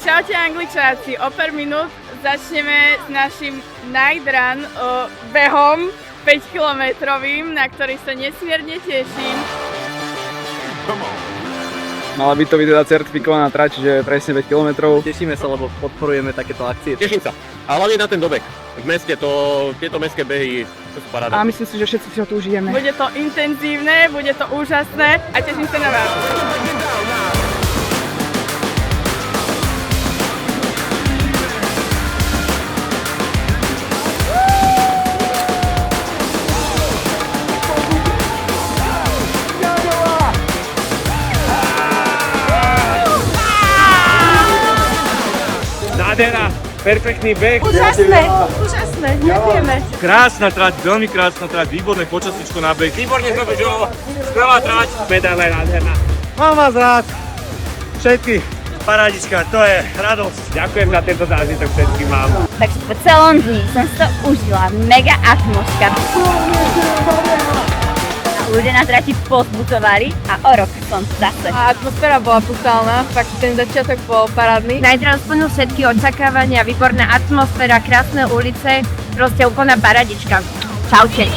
Čaute Angličáci, o pár minút začneme s našim night run behom 5-kilometrovým, na ktorý sa nesmierne teším. Mala by to byť teda certifikovaná trať, čiže presne 5 km. Tešíme sa, lebo podporujeme takéto akcie. Teším sa. A hlavne na ten dobeh. V meste tieto mestské behy, to sú paráda. A myslím si, že všetci si ho tu užijeme. Bude to intenzívne, bude to úžasné a teším sa na vás. Nádhera, perfektný beh. Úžasné, ďakujeme. Krásna trať, veľmi krásna trať, výborné počasíčko na beh. Výborne sme bežo, skvelá trať. Medaila je nádherná. Mám vás rád. Všetky. Parádička, to je radosť. Ďakujem za tento zážitok, všetkým vám. Takže po celom dni som si to užila, mega atmosféra. Ľudia na trati pozbutovali a o rok som zase. A atmosféra bola brutálna, fakt ten začiatok bol parádny. Night Run splnil všetky očakávania, výborná atmosféra, krásne ulice, proste úplná paradička. Čaute.